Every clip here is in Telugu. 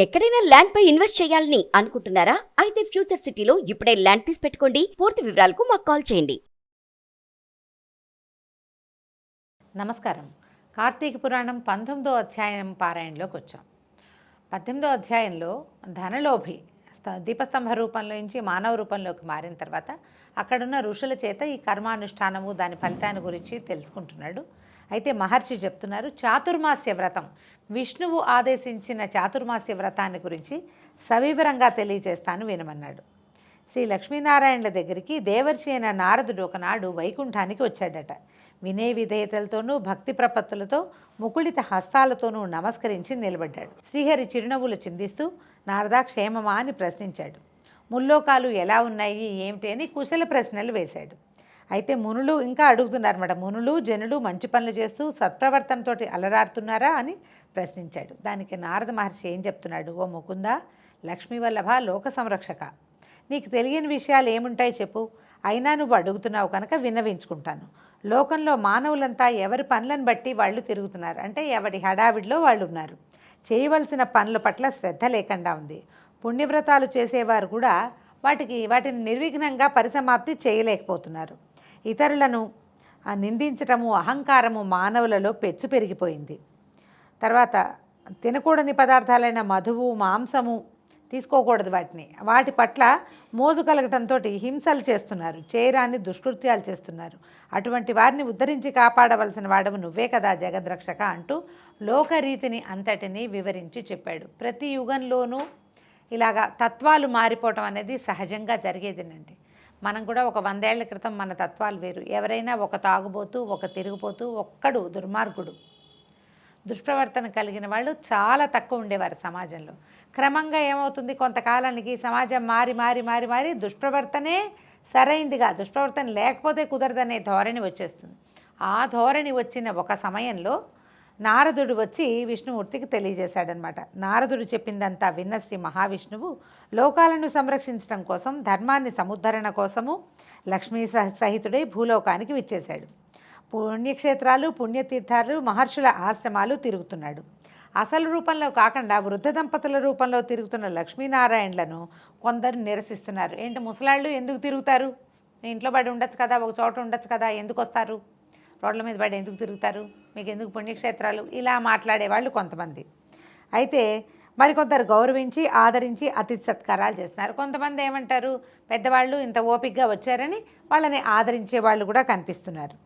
ఎక్కడైనా ల్యాండ్ పై ఇన్వెస్ట్ చేయాలని అనుకుంటున్నారా? అయితే ఫ్యూచర్ సిటీలో ఇప్పుడే ల్యాండ్ పీస్ పెట్టుకోండి. పూర్తి వివరాలకు మాకు కాల్ చేయండి. నమస్కారం. కార్తీక పురాణం 19వ అధ్యాయం పారాయణలోకి వచ్చాం. 18వ అధ్యాయంలో ధనలోభి దీపస్తంభ రూపంలో నుంచి మానవ రూపంలోకి మారిన తర్వాత అక్కడున్న ఋషుల చేత ఈ కర్మానుష్ఠానము దాని ఫలితాన్ని గురించి తెలుసుకుంటున్నాడు. అయితే మహర్షి చెప్తున్నారు, చాతుర్మాస్య వ్రతం, విష్ణువు ఆదేశించిన చాతుర్మాస్య వ్రతాన్ని గురించి సవివరంగా తెలియజేస్తాను వినమన్నాడు. శ్రీ లక్ష్మీనారాయణుల దగ్గరికి దేవర్షి అయిన నారదుడు ఒకనాడు వైకుంఠానికి వచ్చాడట. వినయ విధేయతలతోనూ భక్తి ప్రపత్తులతో ముకుళిత హస్తాలతోనూ నమస్కరించి నిలబడ్డాడు. శ్రీహరి చిరునవ్వులు చిందిస్తూ నారదా క్షేమమా అని ప్రశ్నించాడు. ముల్లోకాలు ఎలా ఉన్నాయి ఏమిటి అని కుశల ప్రశ్నలు వేశాడు. అయితే మునులు ఇంకా అడుగుతున్నారన్నమాట. మునులు జనులు మంచి పనులు చేస్తూ సత్ప్రవర్తనతో అలరారుతున్నారా అని ప్రశ్నించాడు. దానికి నారద మహర్షి ఏం చెప్తున్నాడు? ఓ ముకుంద, లక్ష్మీ వల్లభ, లోక సంరక్షక, నీకు తెలియని విషయాలు ఏముంటాయి చెప్పు. అయినా నువ్వు అడుగుతున్నావు కనుక విన్నవించుకుంటాను. లోకంలో మానవులంతా ఎవరి పనులను బట్టి వాళ్ళు తిరుగుతున్నారు. అంటే ఎవరి హడావిడిలో వాళ్ళు ఉన్నారు. చేయవలసిన పనుల పట్ల శ్రద్ధ లేకుండా ఉంది. పుణ్యవ్రతాలు చేసేవారు కూడా వాటిని నిర్విఘ్నంగా పరిసమాప్తి చేయలేకపోతున్నారు. ఇతరులను నిందించటము, అహంకారము మానవులలో పెచ్చు పెరిగిపోయింది. తర్వాత తినకూడని పదార్థాలైన మధువు, మాంసము తీసుకోకూడదు. వాటి పట్ల మోజు కలగటంతో హింసలు చేస్తున్నారు, చేయరాని దుష్కృత్యాలు చేస్తున్నారు. అటువంటి వారిని ఉద్ధరించి కాపాడవలసిన వాడవు నువ్వే కదా జగద్రక్షక అంటూ లోకరీతిని అంతటినీ వివరించి చెప్పాడు. ప్రతి యుగంలోనూ ఇలాగా తత్వాలు మారిపోవటం అనేది సహజంగా జరిగేదేనండి. మనం కూడా ఒక 100 ఏళ్ల క్రితం మన తత్వాలు వేరు. ఎవరైనా ఒక తాగుబోతూ, ఒక తిరుగుపోతూ, ఒక్కడు దుర్మార్గుడు, దుష్ప్రవర్తన కలిగిన వాళ్ళు చాలా తక్కువ ఉండేవారు సమాజంలో. క్రమంగా ఏమవుతుంది, కొంతకాలానికి సమాజం మారి మారి మారి మారి దుష్ప్రవర్తనే సరైందిగా, దుష్ప్రవర్తన లేకపోతే కుదరదనే ధోరణి వచ్చేస్తుంది. ఆ ధోరణి వచ్చిన ఒక సమయంలో నారదుడు వచ్చి విష్ణుమూర్తికి తెలియజేశాడనమాట. నారదుడు చెప్పిందంతా విన్న శ్రీ మహావిష్ణువు లోకాలను సంరక్షించడం కోసం, ధర్మాన్ని సముద్ధరణ కోసము లక్ష్మీ సహితుడై భూలోకానికి విచ్చేశాడు. పుణ్యక్షేత్రాలు, పుణ్యతీర్థాలు, మహర్షుల ఆశ్రమాలు తిరుగుతున్నాడు. అసలు రూపంలో కాకుండా వృద్ధ దంపతుల రూపంలో తిరుగుతున్న లక్ష్మీనారాయణలను కొందరు నిరసిస్తున్నారు. ఏంటి ముసలాళ్ళు ఎందుకు తిరుగుతారు? ఇంట్లో పడి ఉండొచ్చు కదా, ఒక చోట ఉండొచ్చు కదా, ఎందుకు వస్తారు? రోడ్ల మీద పడి ఎందుకు తిరుగుతారు? మీకు ఎందుకు పుణ్యక్షేత్రాలు? ఇలా మాట్లాడేవాళ్ళు కొంతమంది. అయితే మరికొందరు గౌరవించి ఆదరించి అతిథి సత్కారాలు చేస్తున్నారు. కొంతమంది ఏమంటారు, పెద్దవాళ్ళు ఇంత ఓపికగా వచ్చారని వాళ్ళని ఆదరించే వాళ్ళు కూడా కనిపిస్తున్నారు.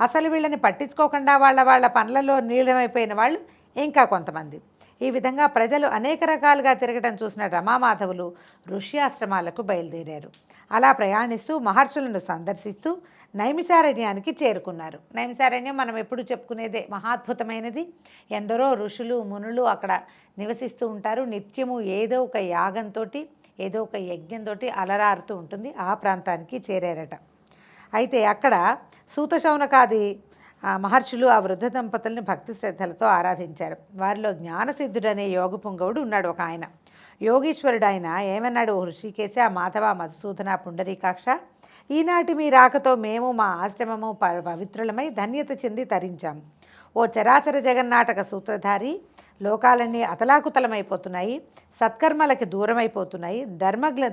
అసలు వీళ్ళని పట్టించుకోకుండా వాళ్ళ పనులలో నీలమైపోయిన వాళ్ళు ఇంకా కొంతమంది. ఈ విధంగా ప్రజలు అనేక రకాలుగా తిరగటం చూసిన రమామాధవులు ఋష్యాశ్రమాలకు బయలుదేరారు. అలా ప్రయాణిస్తూ మహర్షులను సందర్శిస్తూ నైమిషారణ్యానికి చేరుకున్నారు. నైమిషారణ్యం మనం ఎప్పుడు చెప్పుకునేదే, మహాద్భుతమైనది. ఎందరో ఋషులు మునులు అక్కడ నివసిస్తూ ఉంటారు. నిత్యము ఏదో ఒక యాగంతో, ఏదో ఒక యజ్ఞంతో అలరారుతూ ఉంటుంది. ఆ ప్రాంతానికి చేరారట. అయితే అక్కడ సూత శౌనకాది మహర్షులు ఆ వృద్ధ దంపతుల్ని భక్తి శ్రద్ధలతో ఆరాధించారు. వారిలో జ్ఞానసిద్ధుడనే యోగ పుంగవుడు ఉన్నాడు. ఒక ఆయన యోగీశ్వరుడు. ఆయన ఏమన్నాడు, హృషికేశ, మాధవ, మధుసూదన, పుండరీకాక్ష, ఈనాటి మీ రాకతో మేము మా ఆశ్రమము పవిత్రులమై ధన్యత చెంది తరించాము. ఓ చరాచర జగన్నాటక సూత్రధారి, లోకాలన్నీ అతలాకుతలమైపోతున్నాయి, సత్కర్మలకి దూరమైపోతున్నాయి,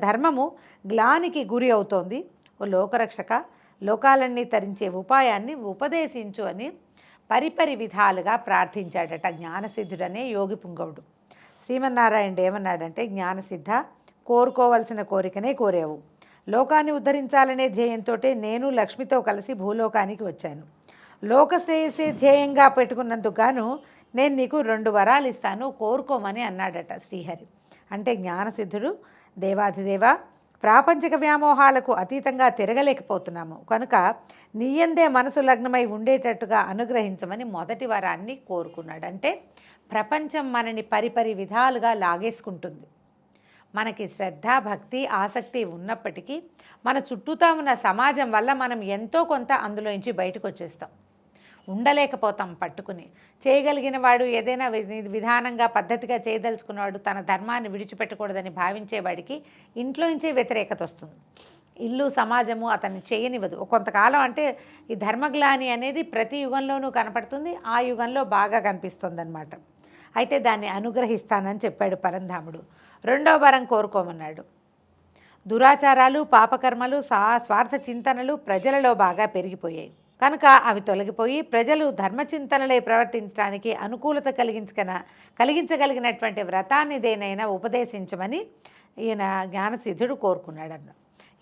ధర్మము గ్లానికి గురి అవుతోంది. ఓ లోకరక్షక, లోకాలన్నీ తరించే ఉపాయాన్ని ఉపదేశించు అని పరిపరి విధాలుగా ప్రార్థించాడట జ్ఞానసిద్ధుడనే యోగి పుంగవుడు. శ్రీమన్నారాయణుడు ఏమన్నాడంటే, జ్ఞానసిద్ధ, కోరుకోవలసిన కోరికనే కోరావు. లోకాన్ని ఉద్ధరించాలనే ధ్యేయంతో నేను లక్ష్మితో కలిసి భూలోకానికి వచ్చాను. లోకశ్రేయసే ధ్యేయంగా పెట్టుకున్నందుకు గాను నేను నీకు 2 వరాలు ఇస్తాను, కోరుకోమని అన్నాడట శ్రీహరి. అంటే జ్ఞానసిద్ధుడు, దేవాధిదేవ, ప్రాపంచిక వ్యామోహాలకు అతీతంగా తిరగలేకపోతున్నాము కనుక నీయందే మనసు లగ్నమై ఉండేటట్టుగా అనుగ్రహించమని మొదటి వరాన్ని కోరుకున్నాడు. అంటే ప్రపంచం మనని పరిపరి విధాలుగా లాగేసుకుంటుంది. మనకి శ్రద్ధ, భక్తి, ఆసక్తి ఉన్నప్పటికీ మన చుట్టూతా ఉన్న సమాజం వల్ల మనం ఎంతో కొంత అందులోంచి బయటకు వచ్చేస్తాం. ఉండలేకపోతాం పట్టుకుని. చేయగలిగిన వాడు, ఏదైనా విధానంగా పద్ధతిగా చేయదలుచుకున్నవాడు తన ధర్మాన్ని విడిచిపెట్టకూడదని భావించేవాడికి ఇంట్లోంచే వ్యతిరేకత వస్తుంది. ఇల్లు, సమాజము అతన్ని చేయనివ్వదు. కొంతకాలం అంటే ఈ ధర్మగ్లాని అనేది ప్రతి యుగంలోనూ కనపడుతుంది. ఆ యుగంలో బాగా కనిపిస్తుంది అన్నమాట. అయితే దాన్ని అనుగ్రహిస్తానని చెప్పాడు పరంధాముడు. రెండో వరం కోరుకోమన్నాడు. దురాచారాలు, పాపకర్మలు, స్వార్థ చింతనలు ప్రజలలో బాగా పెరిగిపోయాయి కనుక అవి తొలగిపోయి ప్రజలు ధర్మచింతనలై ప్రవర్తించడానికి అనుకూలత కలిగించగలిగినటువంటి వ్రతాన్ని దేనైనా ఉపదేశించమని ఈయన జ్ఞానసిద్ధుడు కోరుకున్నాడన్న.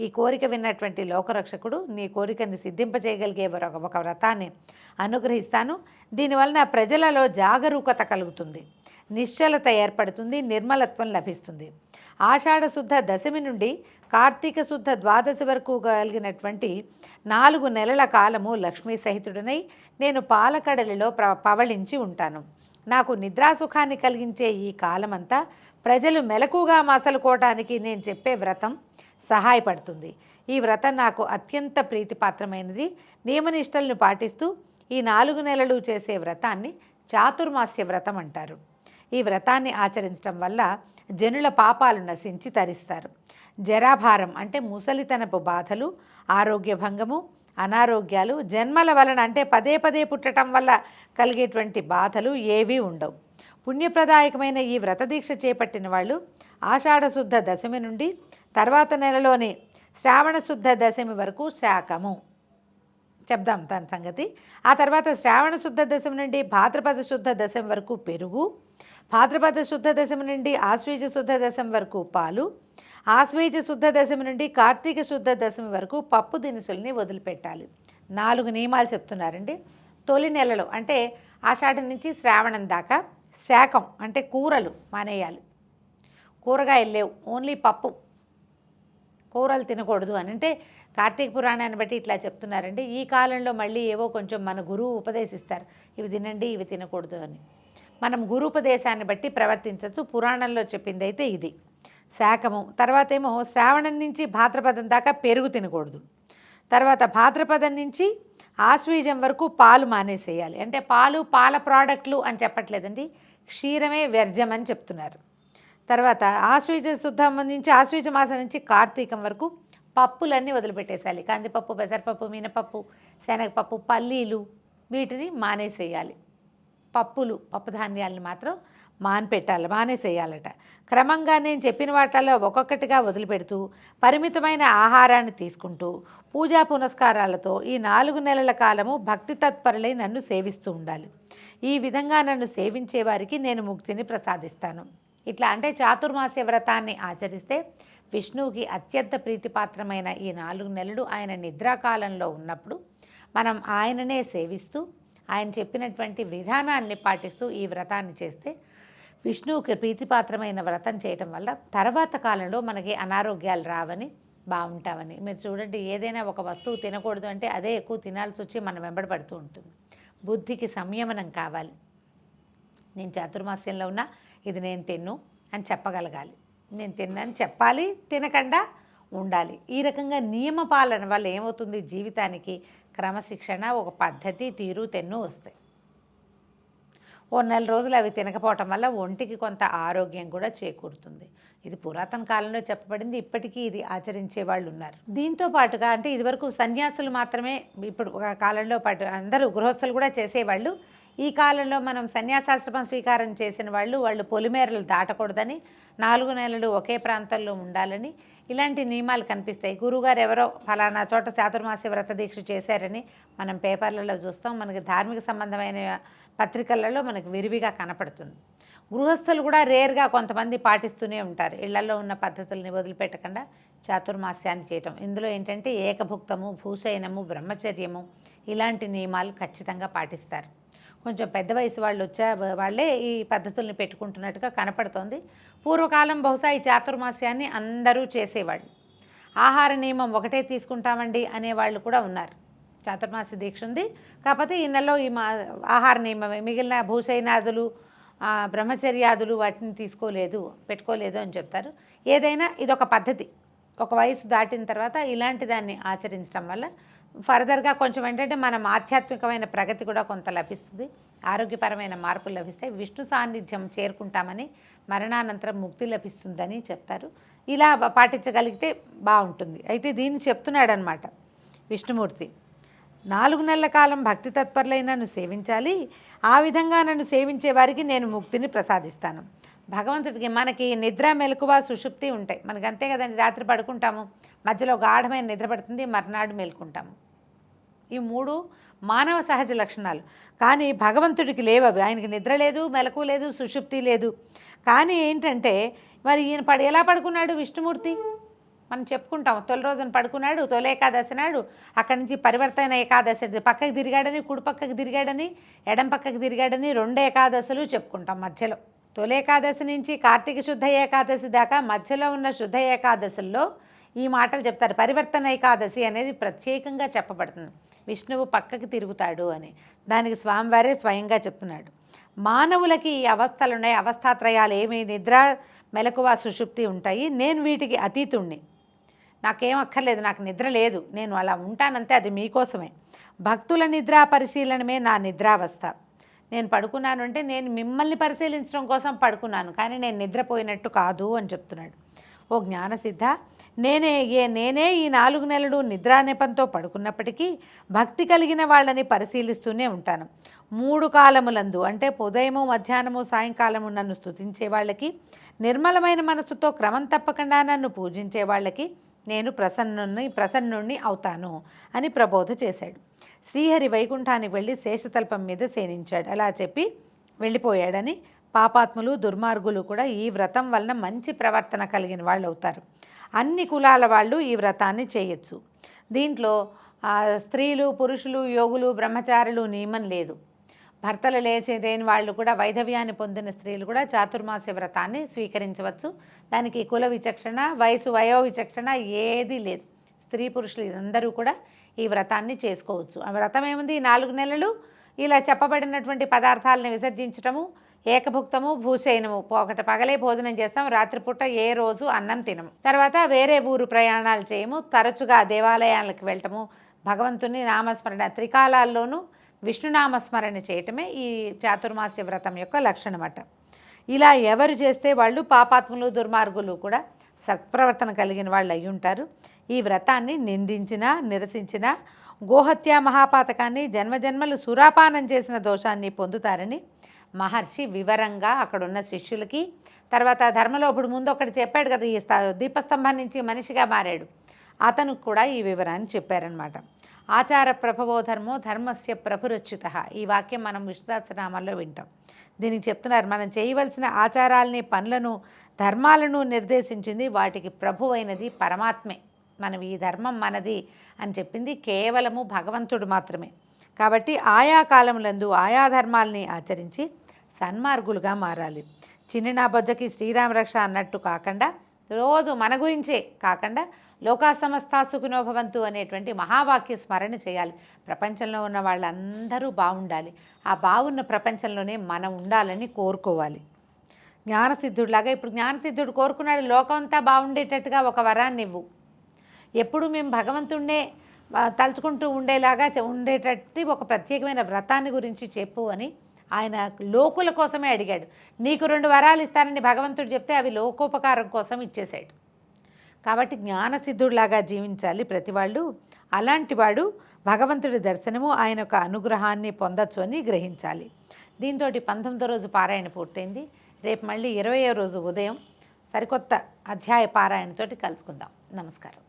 ఈ కోరిక విన్నటువంటి లోకరక్షకుడు, నీ కోరికని సిద్ధింపజేయగలిగే ఒక వ్రతాన్ని అనుగ్రహిస్తాను. దీనివలన ప్రజలలో జాగరూకత కలుగుతుంది, నిశ్చలత ఏర్పడుతుంది, నిర్మలత్వం లభిస్తుంది. ఆషాఢ శుద్ధ దశమి నుండి కార్తీక శుద్ధ ద్వాదశి వరకు కలిగినటువంటి 4 నెలల కాలము లక్ష్మీ సహితుడనై నేను పాలకడలిలో పవళించి ఉంటాను. నాకు నిద్రాసుఖాన్ని కలిగించే ఈ కాలమంతా ప్రజలు మెలకుగా మసలుకోవటానికి నేను చెప్పే వ్రతం సహాయపడుతుంది. ఈ వ్రతం నాకు అత్యంత ప్రీతిపాత్రమైనది. నియమనిష్టలను పాటిస్తూ ఈ 4 నెలలు చేసే వ్రతాన్ని చాతుర్మాస్య వ్రతం అంటారు. ఈ వ్రతాన్ని ఆచరించడం వల్ల జనుల పాపాలు నశించి తరిస్తారు. జరాభారం అంటే ముసలితనపు బాధలు, ఆరోగ్య భంగము, అనారోగ్యాలు, జన్మల వలన అంటే పదే పదే పుట్టడం వల్ల కలిగేటువంటి బాధలు ఏవీ ఉండవు. పుణ్యప్రదాయకమైన ఈ వ్రతదీక్ష చేపట్టిన వాళ్ళు ఆషాఢ శుద్ధ దశమి నుండి తర్వాత నెలలోని శ్రావణ శుద్ధ దశమి వరకు శాకము చెప్దాం దాని సంగతి. ఆ తర్వాత శ్రావణ శుద్ధ దశమి నుండి భాద్రపద శుద్ధ దశమి వరకు పెరుగు, భాద్రపద శుద్ధ దశమి నుండి ఆశ్వీజ శుద్ధ దశమి వరకు పాలు, ఆశ్వీజ శుద్ధ దశమి నుండి కార్తీక శుద్ధ దశమి వరకు పప్పు దినుసుల్ని వదిలిపెట్టాలి. 4 నియమాలు చెప్తున్నారండి. తొలి నెలలో అంటే ఆషాఢం నుంచి శ్రావణం దాకా శాకం అంటే కూరలు మానేయాలి. కూరగాయలు లేవు, ఓన్లీ పప్పు, కూరలు తినకూడదు అని. అంటే కార్తీక పురాణాన్ని బట్టి ఇట్లా చెప్తున్నారండి. ఈ కాలంలో మళ్ళీ ఏవో కొంచెం మన గురువు ఉపదేశిస్తారు, ఇవి తినండి ఇవి తినకూడదు అని. మనం గురూపదేశాన్ని బట్టి ప్రవర్తించవచ్చు. పురాణంలో చెప్పింది అయితే ఇది శాకము. తర్వాత ఏమో శ్రావణం నుంచి భాద్రపదం దాకా పెరుగు తినకూడదు. తర్వాత భాద్రపదం నుంచి ఆశ్వీజం వరకు పాలు మానేసేయాలి. అంటే పాల ప్రోడక్ట్లు అని చెప్పట్లేదండి, క్షీరమే వ్యర్థం అని చెప్తున్నారు. తర్వాత ఆశ్వీజ శుద్ధం నుంచి ఆశ్వీజ మాసం నుంచి కార్తీకం వరకు పప్పులన్నీ వదిలిపెట్టేసేయాలి. కందిపప్పు, పెసరపప్పు, మినపప్పు, శనగపప్పు, పల్లీలు వీటిని మానేసేయాలి. పప్పు ధాన్యాలను మాత్రం మానేసేయాలట. క్రమంగా నేను చెప్పిన వాటిల్లో ఒక్కొక్కటిగా వదిలిపెడుతూ పరిమితమైన ఆహారాన్ని తీసుకుంటూ పూజా పునస్కారాలతో ఈ 4 నెలల కాలము భక్తి తత్పరులై నన్ను సేవిస్తూ ఉండాలి. ఈ విధంగా నన్ను సేవించే వారికి నేను ముక్తిని ప్రసాదిస్తాను. ఇట్లా అంటే చాతుర్మాస్య వ్రతాన్ని ఆచరిస్తే విష్ణువుకి అత్యంత ప్రీతిపాత్రమైన ఈ 4 నెలలు ఆయన నిద్రాకాలంలో ఉన్నప్పుడు మనం ఆయననే సేవిస్తూ ఆయన చెప్పినటువంటి విధానాన్ని పాటిస్తూ ఈ వ్రతాన్ని చేస్తే విష్ణువుకి ప్రీతిపాత్రమైన వ్రతం చేయటం వల్ల తర్వాత కాలంలో మనకి అనారోగ్యాలు రావని, బాగుంటామని. మీరు చూడండి, ఏదైనా ఒక వస్తువు తినకూడదు అంటే అదే ఎక్కువ తినాల్సి వచ్చి మనం వెంబడపడుతూ ఉంటుంది. బుద్ధికి సంయమనం కావాలి. నేను చాతుర్మాస్యంలో ఉన్నా ఇది నేను తిన్ను అని చెప్పగలగాలి. నేను తిన్నాను చెప్పాలి, తినకుండా ఉండాలి. ఈ రకంగా నియమ పాలన వల్ల ఏమవుతుంది, జీవితానికి క్రమశిక్షణ, ఒక పద్ధతి, తీరు, తెన్ను వస్తాయి. ఓ 4 రోజులు అవి తినకపోవటం వల్ల ఒంటికి కొంత ఆరోగ్యం కూడా చేకూరుతుంది. ఇది పురాతన కాలంలో చెప్పబడింది, ఇప్పటికీ ఇది ఆచరించే వాళ్ళు ఉన్నారు. దీంతో పాటుగా అంటే ఇదివరకు సన్యాసులు మాత్రమే, ఇప్పుడు ఒక కాలంలో పాటు అందరూ గృహస్థులు కూడా చేసేవాళ్ళు. ఈ కాలంలో మనం సన్యాసాశ్రమం స్వీకారం చేసిన వాళ్ళు పొలిమేరలు దాటకూడదని, 4 నెలలు ఒకే ప్రాంతంలో ఉండాలని ఇలాంటి నియమాలు కనిపిస్తాయి. గురువుగారు ఎవరో ఫలానా చోట చాతుర్మాస్య వ్రత దీక్ష చేశారని మనం పేపర్లలో చూస్తాం. మనకి ధార్మిక సంబంధమైన పత్రికలలో మనకు విరివిగా కనపడుతుంది. గృహస్థులు కూడా రేర్గా కొంతమంది పాటిస్తూనే ఉంటారు. ఇళ్లలో ఉన్న పద్ధతుల్ని వదిలిపెట్టకుండా చాతుర్మాస్యాన్ని చేయటం. ఇందులో ఏంటంటే ఏకభుక్తము, భూశయనము, బ్రహ్మచర్యము ఇలాంటి నియమాలు ఖచ్చితంగా పాటిస్తారు. కొంచెం పెద్ద వయసు వాళ్ళే ఈ పద్ధతుల్ని పెట్టుకుంటున్నట్టుగా కనపడుతోంది. పూర్వకాలం బహుశా ఈ చాతుర్మాస్యాన్ని అందరూ చేసేవాళ్ళు. ఆహార నియమం ఒకటే తీసుకుంటామండి అనేవాళ్ళు కూడా ఉన్నారు. చాతుర్మాస్య దీక్ష ఉంది, కాకపోతే ఈ నెలలో ఈ ఆహార నియమమే, మిగిలిన భూశయనాదులు, బ్రహ్మచర్యాదులు వాటిని పెట్టుకోలేదు అని చెప్తారు. ఏదైనా ఇదొక పద్ధతి. ఒక వయసు దాటిన తర్వాత ఇలాంటి దాన్ని ఆచరించడం వల్ల ఫర్దర్గా కొంచెం ఏంటంటే మనం ఆధ్యాత్మికమైన ప్రగతి కూడా కొంత లభిస్తుంది, ఆరోగ్యపరమైన మార్పులు లభిస్తాయి, విష్ణు సాన్నిధ్యం చేరుకుంటామని, మరణానంతరం ముక్తి లభిస్తుందని చెప్తారు. ఇలా పాటించగలిగితే బాగుంటుంది. అయితే దీన్ని చెప్తున్నాడనమాట విష్ణుమూర్తి. 4 నెలల కాలం భక్తి తత్పరులై నన్ను సేవించాలి. ఆ విధంగా నన్ను సేవించే వారికి నేను ముక్తిని ప్రసాదిస్తాను. భగవంతుడికి మనకి నిద్ర, మెలకువ, సుషుప్తి ఉంటాయి. మనకి అంతే కదండి. రాత్రి పడుకుంటాము, మధ్యలో గాఢమైన నిద్ర పడుతుంది, మర్నాడు మేల్కుంటాము. ఈ 3 మానవ సహజ లక్షణాలు. కానీ భగవంతుడికి లేవు అవి. ఆయనకి నిద్ర లేదు, మెలకు లేదు, సుషుప్తి లేదు. కానీ ఏంటంటే మరి ఈయన ఎలా పడుకున్నాడు విష్ణుమూర్తి? మనం చెప్పుకుంటాం, తొలి రోజున పడుకున్నాడు, తొలి ఏకాదశి నాడు. అక్కడి నుంచి పరివర్తన ఏకాదశి పక్కకి తిరిగాడని, కుడి పక్కకి తిరిగాడని, ఎడం పక్కకి తిరిగాడని 2 ఏకాదశులు చెప్పుకుంటాం మధ్యలో. తొలి ఏకాదశి నుంచి కార్తీక శుద్ధ ఏకాదశి దాకా మధ్యలో ఉన్న శుద్ధ ఏకాదశుల్లో ఈ మాటలు చెప్తారు. పరివర్తన ఏకాదశి అనేది ప్రత్యేకంగా చెప్పబడుతుంది. విష్ణువు పక్కకి తిరుగుతాడు అని. దానికి స్వామివారే స్వయంగా చెప్తున్నాడు. మానవులకి ఈ అవస్థలు ఉన్నాయి. అవస్థాత్రయాలు ఏమి? నిద్ర, మెలకువ, సుషుప్తి ఉంటాయి. నేను వీటికి అతీతుణ్ణి. నాకేం అక్కర్లేదు, నాకు నిద్ర లేదు, నేను అలా ఉంటానంతే. అది మీకోసమే. భక్తుల నిద్రా పరిశీలనమే నా నిద్రావస్థ. నేను పడుకున్నాను అంటే నేను మిమ్మల్ని పరిశీలించడం కోసం పడుకున్నాను, కానీ నేను నిద్రపోయినట్టు కాదు అని చెప్తున్నాడు. ఓ జ్ఞానసిద్ధ, నేనే ఈ 4 నెలలు నిద్రా నెపంతో పడుకున్నప్పటికీ భక్తి కలిగిన వాళ్ళని పరిశీలిస్తూనే ఉంటాను. 3 కాలములందు అంటే ఉదయము, మధ్యాహ్నము, సాయంకాలము నన్ను స్తుతించే వాళ్ళకి, నిర్మలమైన మనసుతో క్రమం తప్పకుండా నన్ను పూజించే వాళ్ళకి నేను ప్రసన్నుణ్ణి అవుతాను అని ప్రబోధ చేశాడు. శ్రీహరి వైకుంఠానికి వెళ్ళి శేషతల్పం మీద శయనించాడు. అలా చెప్పి వెళ్ళిపోయాడని పాపాత్ములు, దుర్మార్గులు కూడా ఈ వ్రతం వలన మంచి ప్రవర్తన కలిగిన వాళ్ళు అవుతారు. అన్ని కులాల వాళ్ళు ఈ వ్రతాన్ని చేయొచ్చు. దీంట్లో స్త్రీలు, పురుషులు, యోగులు, బ్రహ్మచారులు నియమం లేదు. భర్తలు లేని వాళ్ళు కూడా, వైధవ్యాన్ని పొందిన స్త్రీలు కూడా చాతుర్మాస్య వ్రతాన్ని స్వీకరించవచ్చు. దానికి కుల విచక్షణ, వయో విచక్షణ ఏదీ లేదు. స్త్రీ పురుషులు అందరూ కూడా ఈ వ్రతాన్ని చేసుకోవచ్చు. ఆ వ్రతం ఏముంది? 4 నెలలు ఇలా చెప్పబడినటువంటి పదార్థాలను విసర్జించటము, ఏకభుక్తము, భూశయనము. ఒకటి పగలే భోజనం చేస్తాం, రాత్రిపూట ఏ రోజు అన్నం తినము. తర్వాత వేరే ఊరు ప్రయాణాలు చేయము, తరచుగా దేవాలయాలకు వెళ్ళటము, భగవంతుని నామస్మరణ, త్రికాలాల్లోనూ విష్ణునామస్మరణ చేయటమే ఈ చాతుర్మాస్య వ్రతం యొక్క లక్షణమట. ఇలా ఎవరు చేస్తే వాళ్ళు పాపాత్ములు, దుర్మార్గులు కూడా సత్ప్రవర్తన కలిగిన వాళ్ళు అయి ఉంటారు. ఈ వ్రతాన్ని నిందించినా, నిరసించినా గోహత్య మహాపాతకాన్ని, జన్మజన్మలు సురాపానం చేసిన దోషాన్ని పొందుతారని మహర్షి వివరంగా అక్కడున్న శిష్యులకి, తర్వాత ధర్మలోపుడు ముందు ఒకటి చెప్పాడు కదా, ఈ దీపస్తంభం నుంచి మనిషిగా మారాడు, అతనికి కూడా ఈ వివరాన్ని చెప్పారనమాట. ఆచార ప్రభవో ధర్మో ధర్మస్య ప్రభురచ్యుత. ఈ వాక్యం మనం విష్ణు సహస్రనామాల్లో వింటాం. దీనికి చెప్తున్నారు, మనం చేయవలసిన ఆచారాలని, పనులను, ధర్మాలను నిర్దేశించింది, వాటికి ప్రభువైనది పరమాత్మే. మనం ఈ ధర్మం మనది అని చెప్పింది కేవలము భగవంతుడు మాత్రమే. కాబట్టి ఆయా కాలములందు ఆయా ధర్మాలని ఆచరించి సన్మార్గులుగా మారాలి. చిన్న బొజ్జకి శ్రీరామరక్ష అన్నట్టు కాకుండా, రోజు మన గురించే కాకుండా లోకా సమస్తా సుఖినో భవంతు అనేటువంటి మహావాక్య స్మరణ చేయాలి. ప్రపంచంలో ఉన్న వాళ్ళందరూ బాగుండాలి. ఆ బాగున్న ప్రపంచంలోనే మనం ఉండాలని కోరుకోవాలి. జ్ఞానసిద్ధుడిలాగా ఇప్పుడు జ్ఞానసిద్ధుడు కోరుకున్నాడు, లోకం అంతా బాగుండేటట్టుగా ఒక వరాన్ని ఇవ్వు, ఎప్పుడు మేము భగవంతుడినే తలుచుకుంటూ ఉండేలాగా ఉండేటట్టు ఒక ప్రత్యేకమైన వ్రతాన్ని గురించి చెప్పు అని ఆయన లోకుల కోసమే అడిగాడు. నీకు 2 వరాలు ఇస్తానని భగవంతుడు చెప్తే అవి లోకోపకారం కోసం ఇచ్చేశాడు. కాబట్టి జ్ఞానసిద్ధుడిలాగా జీవించాలి ప్రతి వాళ్ళు. అలాంటి వాడు భగవంతుడి దర్శనము, ఆయన యొక్క అనుగ్రహాన్ని పొందొచ్చు అని గ్రహించాలి. దీంతో 19వ రోజు పారాయణ పూర్తయింది. రేపు మళ్ళీ 20వ రోజు ఉదయం సరికొత్త అధ్యాయ పారాయణతోటి కలుసుకుందాం. నమస్కారం.